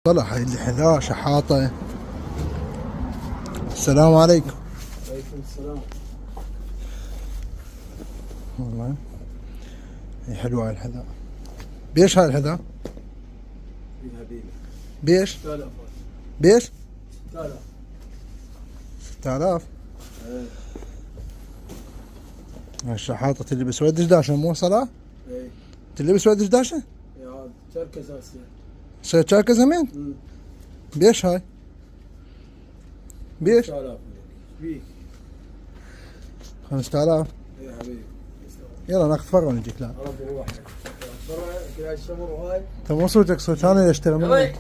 طلع هاي الحذاء شحاطة. السلام عليكم. وعليكم السلام. والله هي حلوة هاي الحذاء. بيش هاي الحذاء؟ بيش؟ 6000. بيش؟ 6000. 6000. ايه. هاي الشحاطة تلبس ود دشداشة مو صلاة؟ ايه. تلبس ود دشداشة؟ يا تركز هسه. صير شاكة زمين؟ بيش هاي؟ بيش؟ 6000 بيك. 5000. ايه حبيبي. يلا ناخذ فرع ونجيك. لا ربي واحد. برا كذا الشمر وهاي. انت مو صوتك صوت انا اللي اشتري منك.